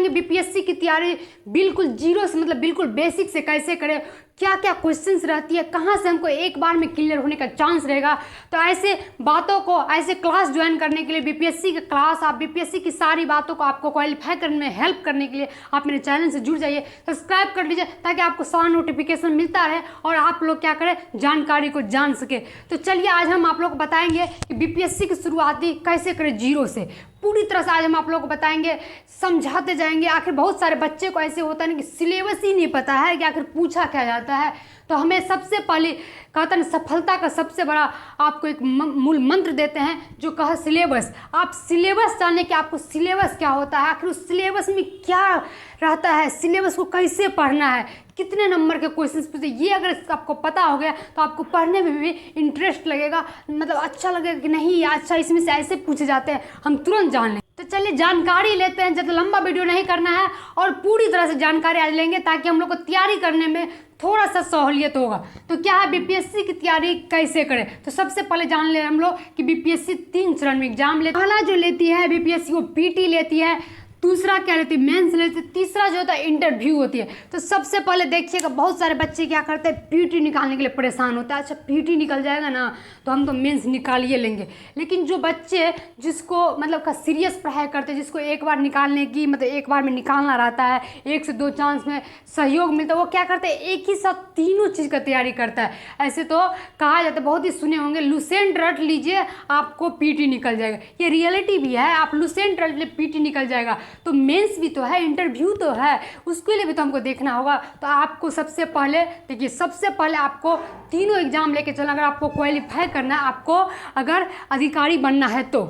बताएंगे बीपीएससी की तैयारी बिल्कुल जीरो से, मतलब बिल्कुल बेसिक से कैसे करें, क्या क्या क्वेश्चंस रहती है, कहाँ से हमको एक बार में क्लियर होने का चांस रहेगा। तो ऐसे बातों को, ऐसे क्लास ज्वाइन करने के लिए, बीपीएससी की क्लास, आप बीपीएससी की सारी बातों को आपको क्वालिफाई करने में हेल्प करने के लिए आप मेरे चैनल से जुड़ जाइए, सब्सक्राइब कर लीजिए ताकि आपको सारा नोटिफिकेशन मिलता रहे और आप लोग क्या करें, जानकारी को जान सके। तो चलिए आज हम आप लोग को बताएंगे कि बीपीएससी की शुरुआती कैसे करें जीरो से, पूरी तरह से आज हम आप लोगों को बताएंगे, समझाते जाएंगे। आखिर बहुत सारे बच्चे को ऐसे होता है ना कि सिलेबस ही नहीं पता है कि आखिर पूछा क्या जाता है। तो हमें सबसे पहले कहते हैं सफलता का सबसे बड़ा आपको एक मूल मंत्र देते हैं जो कहा सिलेबस। आप सिलेबस जाने कि आपको सिलेबस क्या होता है, आखिर उस सिलेबस में क्या रहता है, सिलेबस को कैसे पढ़ना है, कितने नंबर के क्वेश्चंस पूछते, ये अगर आपको पता हो गया तो आपको पढ़ने में भी इंटरेस्ट लगेगा, मतलब अच्छा लगेगा कि नहीं अच्छा इसमें से ऐसे पूछे जाते हैं, हम तुरंत जान लें। तो चलिए जानकारी लेते हैं, ज़्यादा लंबा वीडियो नहीं करना है और पूरी तरह से जानकारी आज लेंगे ताकि हम लोग को तैयारी करने में थोड़ा सा सहूलियत होगा। तो क्या है बीपीएससी की तैयारी कैसे करें, तो सबसे पहले जान ले हम लोग कि बीपीएससी 3 चरण में एग्जाम लेती है। पहला जो लेती है बीपीएससी वो पीटी लेती है, दूसरा क्या लेती है मेंस लेती है, तीसरा जो होता है इंटरव्यू होती है। तो सबसे पहले देखिएगा बहुत सारे बच्चे क्या करते हैं पीटी निकालने के लिए परेशान होता है, अच्छा पीटी निकल जाएगा ना तो हम तो मेंस निकाल ही लेंगे। लेकिन जो बच्चे जिसको मतलब का सीरियस पढ़ाई करते हैं, जिसको एक बार निकालने की मतलब एक बार में निकालना रहता है, 1 से 2 चांस में सहयोग मिलता है, वो क्या करते हैं एक ही साथ तीनों चीज़ का तैयारी करता है। ऐसे तो कहा जाता है, बहुत ही सुने होंगे, लुसेंट रट लीजिए आपको पीटी निकल जाएगा, ये रियलिटी भी है, आप लुसेंट रट लीजिए पीटी निकल जाएगा। तो मेंस भी तो है, इंटरव्यू तो है, उसके लिए भी तो हमको देखना होगा। तो आपको सबसे पहले देखिए, सबसे पहले आपको तीनों एग्जाम लेके चलना, अगर आपको क्वालिफाई करना है, आपको अगर अधिकारी बनना है तो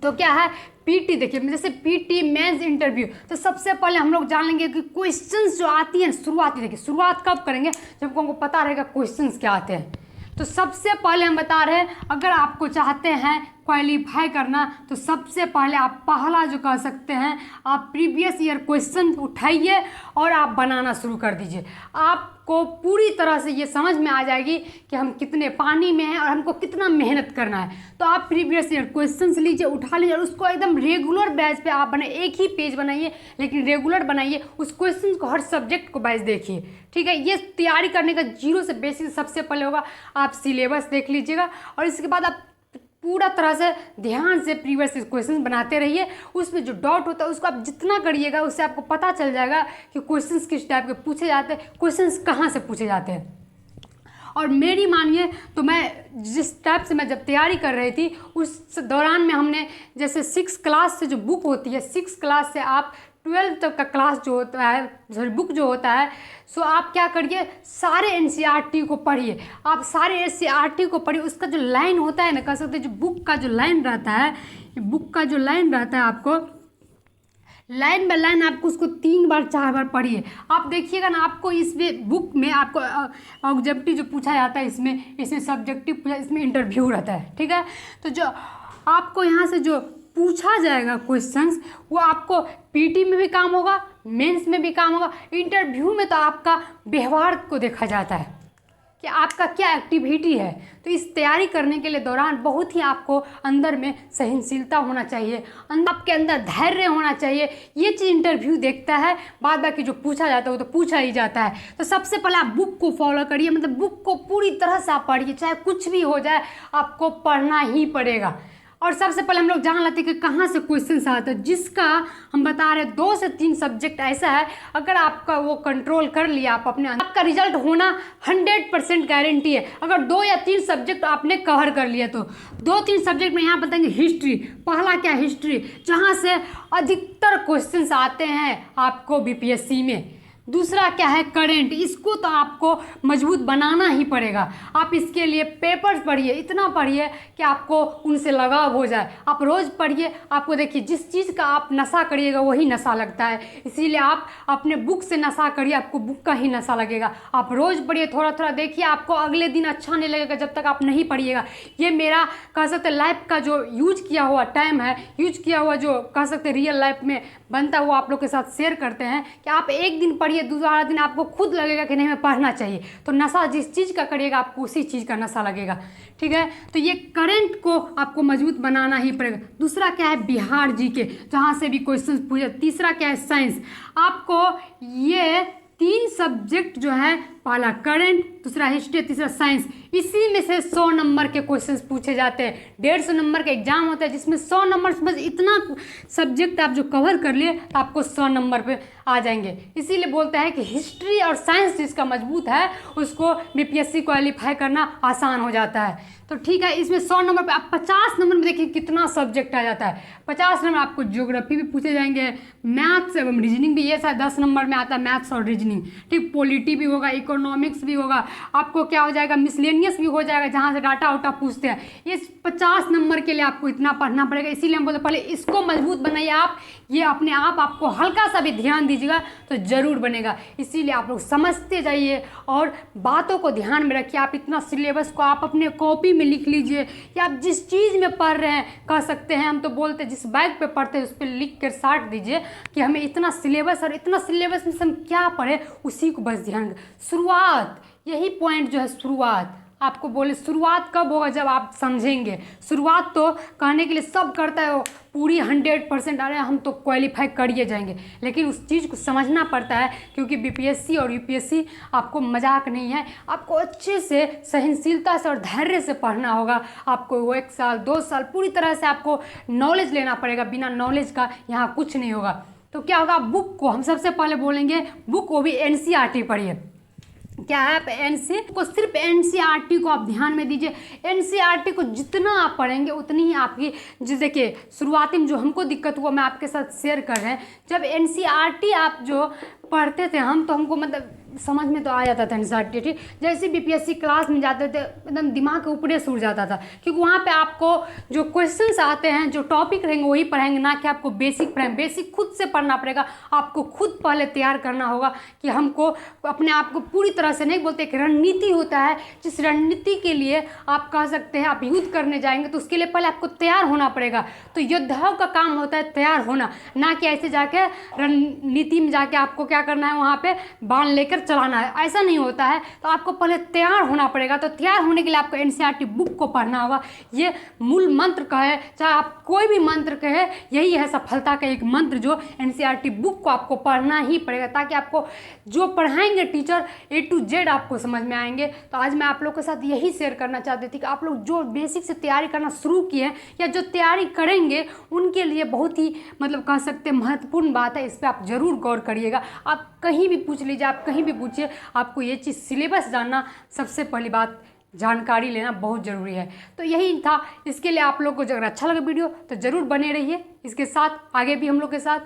क्या है पीटी। देखिए जैसे पीटी मेंस इंटरव्यू, तो सबसे पहले हम लोग जान लेंगे कि क्वेश्चंस जो आती हैं शुरुआती, देखिए शुरुआत कब करेंगे जब हमको पता रहेगा क्वेश्चंस क्या आते हैं। तो सबसे पहले हम बता रहे हैं अगर आपको चाहते हैं क्वालिफाई करना तो सबसे पहले आप पहला जो कह सकते हैं आप प्रीवियस ईयर क्वेश्चन उठाइए और आप बनाना शुरू कर दीजिए। आपको पूरी तरह से ये समझ में आ जाएगी कि हम कितने पानी में हैं और हमको कितना मेहनत करना है। तो आप प्रीवियस ईयर क्वेश्चंस लीजिए, उठा लीजिए और उसको एकदम रेगुलर बेस पे आप बनाइए, एक ही पेज बनाइए लेकिन रेगुलर बनाइए, उस क्वेश्चन को हर सब्जेक्ट को बेस देखिए, ठीक है। ये तैयारी करने का जीरो से बेसिक सबसे पहले होगा, आप सिलेबस देख लीजिएगा और इसके बाद आप पूरा तरह से ध्यान से प्रीवियस क्वेश्चंस बनाते रहिए। उसमें जो डाउट होता है उसको आप जितना करिएगा उससे आपको पता चल जाएगा कि क्वेश्चंस किस टाइप के पूछे जाते हैं, क्वेश्चंस कहाँ से पूछे जाते हैं। और मेरी मानिए तो मैं जिस टाइप से मैं जब तैयारी कर रही थी उस दौरान में हमने जैसे 6 क्लास से जो बुक होती है, 6 क्लास से आप 12 तक का क्लास जो होता है, सॉरी बुक जो होता है, सो आप क्या करिए सारे एनसीईआरटी को पढ़िए, आप सारे एनसीईआरटी को पढ़िए। उसका जो लाइन होता है ना, कह सकते हैं जो बुक का जो लाइन रहता है, बुक का जो लाइन रहता है, आपको लाइन बाय लाइन आपको उसको 3 बार 4 बार पढ़िए। आप देखिएगा ना आपको इस बुक में आपको ऑब्जेक्टिव जो पूछा जाता है, इसमें सब्जेक्टिव पूछा, इसमें इंटरव्यू रहता है, ठीक है। तो जो आपको यहाँ से जो पूछा जाएगा क्वेश्चंस वो आपको पीटी में भी काम होगा, मेंस में भी काम होगा, इंटरव्यू में तो आपका व्यवहार को देखा जाता है कि आपका क्या एक्टिविटी है। तो इस तैयारी करने के लिए दौरान बहुत ही आपको अंदर में सहनशीलता होना चाहिए, आपके अंदर धैर्य होना चाहिए। ये चीज़ इंटरव्यू देखता है, बाद बाकी जो पूछा जाता है वो तो पूछा ही जाता है। तो सबसे पहले आप बुक को फॉलो करिए, मतलब बुक को पूरी तरह से आप पढ़िए, चाहे कुछ भी हो जाए आपको पढ़ना ही पड़ेगा। और सबसे पहले हम लोग जान लेते हैं कि कहाँ से क्वेश्चन आता है, जिसका हम बता रहे हैं 2 से 3 सब्जेक्ट ऐसा है अगर आपका वो कंट्रोल कर लिया आप अपने आपका रिजल्ट होना 100% गारंटी है। अगर 2 या 3 सब्जेक्ट आपने कवर कर लिया तो 2-3 सब्जेक्ट में यहाँ बताएंगे हिस्ट्री, पहला क्या हिस्ट्री, जहाँ से अधिकतर क्वेश्चंस आते हैं आपको बीपीएससी में। दूसरा क्या है करेंट, इसको तो आपको मजबूत बनाना ही पड़ेगा। आप इसके लिए पेपर्स पढ़िए, इतना पढ़िए कि आपको उनसे लगाव हो जाए। आप रोज़ पढ़िए, आपको देखिए जिस चीज़ का आप नशा करिएगा वही नशा लगता है, इसीलिए आप अपने बुक से नशा करिए, आपको बुक का ही नशा लगेगा। आप रोज़ पढ़िए, थोड़ा थोड़ा देखिए, आपको अगले दिन अच्छा नहीं लगेगा जब तक आप नहीं पढ़िएगा। ये मेरा कह सकते लाइफ का जो यूज किया हुआ टाइम है, यूज किया हुआ जो कह सकते रियल लाइफ में बनता है वो आप लोग के साथ शेयर करते हैं कि आप एक दिन पढ़िए, दूसरा दिन आपको खुद लगेगा कि नहीं हमें पढ़ना चाहिए। तो नशा जिस चीज़ का करिएगा आपको उसी चीज़ का नशा लगेगा, ठीक है। तो ये करंट को आपको मजबूत बनाना ही पड़ेगा। दूसरा क्या है, बिहार जीके, जहाँ से भी क्वेश्चन पूछे। तीसरा क्या है, साइंस। आपको ये 3 सब्जेक्ट जो है, पहला करंट, दूसरा हिस्ट्री, तीसरा साइंस, इसी में से 100 नंबर के क्वेश्चंस पूछे जाते हैं। 150 नंबर का एग्जाम होता है जिसमें 100 नंबर, बस इतना सब्जेक्ट आप जो कवर कर लिए तो आपको 100 नंबर पे आ जाएंगे। इसीलिए बोलते हैं कि हिस्ट्री और साइंस जिसका मजबूत है उसको बीपीएससी क्वालिफाई करना आसान हो जाता है। तो ठीक है, इसमें 100 नंबर पे आप 50 नंबर में देखिए कितना सब्जेक्ट आ जाता है। 50 नंबर आपको ज्योग्राफी भी पूछे जाएंगे, मैथ्स एवं रीजनिंग भी, ये शायद 10 नंबर में आता है मैथ्स और रीजनिंग, ठीक। पॉलिटी भी होगा, इकोनॉमिक्स भी होगा, आपको क्या हो जाएगा, मिसलेनियस भी हो जाएगा जहाँ से डाटा उटा पूछते हैं। ये 50 नंबर के लिए आपको इतना पढ़ना पड़ेगा। इसीलिए हम बोलते पहले इसको मजबूत बनाइए आप, ये अपने आप आपको हल्का सा भी ध्यान दीजिएगा तो ज़रूर बनेगा। इसीलिए आप लोग समझते जाइए और बातों को ध्यान में रखिए। आप इतना सिलेबस को आप अपने कॉपी में लिख लीजिए, या आप जिस चीज़ में पढ़ रहे हैं कह सकते हैं, हम तो बोलते हैं जिस बैग पे पढ़ते हैं उस पर लिख कर साट दीजिए कि हमें इतना सिलेबस, और इतना सिलेबस में से हम क्या पढ़े उसी को बस ध्यान। शुरुआत, यही पॉइंट जो है, शुरुआत आपको बोले शुरुआत कब होगा, जब आप समझेंगे। शुरुआत तो कहने के लिए सब करता है, वो पूरी 100% आ रहे हैं हम तो क्वालिफाई करिए जाएंगे, लेकिन उस चीज़ को समझना पड़ता है, क्योंकि बीपीएससी और यूपीएससी आपको मजाक नहीं है। आपको अच्छे से सहनशीलता से और धैर्य से पढ़ना होगा। आपको वो 1 साल 2 साल पूरी तरह से आपको नॉलेज लेना पड़ेगा। बिना नॉलेज का यहाँ कुछ नहीं होगा। तो क्या होगा, बुक को हम सबसे पहले बोलेंगे, बुक को भी एनसीईआरटी पढ़िए। क्या है, सिर्फ एनसीईआरटी को आप ध्यान में दीजिए। एनसीईआरटी को जितना आप पढ़ेंगे उतनी ही आपकी, जो देखिए शुरुआती में जो हमको दिक्कत हुआ मैं आपके साथ शेयर कर रहे हैं। जब एनसीईआरटी आप जो पढ़ते थे हम, तो हमको मतलब समझ में तो आ जाता था एनसीईआरटी, ठीक। जैसे बीपीएससी क्लास में जाते थे एकदम दिमाग के ऊपरे से उड़ जाता था, क्योंकि वहाँ पे आपको जो क्वेश्चंस आते हैं, जो टॉपिक रहेंगे वही पढ़ाएंगे, ना कि आपको बेसिक पढ़ाएंगे। बेसिक खुद से पढ़ना पड़ेगा, आपको खुद पहले तैयार करना होगा कि हमको अपने आप को पूरी तरह से, नहीं बोलते एक रणनीति होता है, जिस रणनीति के लिए आप कह सकते हैं आप युद्ध करने जाएंगे तो उसके लिए पहले आपको तैयार होना पड़ेगा। तो योद्धाओं का काम होता है तैयार होना, ना कि ऐसे जाके रणनीति में जाके आपको क्या करना है, वहाँ पे बाण लेकर चलाना है, ऐसा नहीं होता है। तो आपको पहले तैयार होना पड़ेगा। तो तैयार होने के लिए आपको एनसीईआरटी बुक को पढ़ना होगा। ये मूल मंत्र का है, चाहे आप कोई भी मंत्र कहे, यही है सफलता का एक मंत्र, जो एनसीईआरटी बुक को आपको पढ़ना ही पड़ेगा, ताकि आपको जो पढ़ाएंगे टीचर A to Z आपको समझ में आएंगे। तो आज मैं आप लोग के साथ यही शेयर करना चाहती थी कि आप लोग जो बेसिक से तैयारी करना शुरू किए हैं या जो तैयारी करेंगे उनके लिए बहुत ही मतलब कह सकते हैं महत्वपूर्ण बात है। इस पर आप ज़रूर गौर करिएगा। आप कहीं भी पूछ लीजिए, आप कहीं भी पूछिए, आपको ये चीज़ सिलेबस जानना, सबसे पहली बात जानकारी लेना बहुत ज़रूरी है। तो यही था। इसके लिए आप लोग को अगर अच्छा लगे वीडियो तो ज़रूर बने रहिए इसके साथ, आगे भी हम लोग के साथ।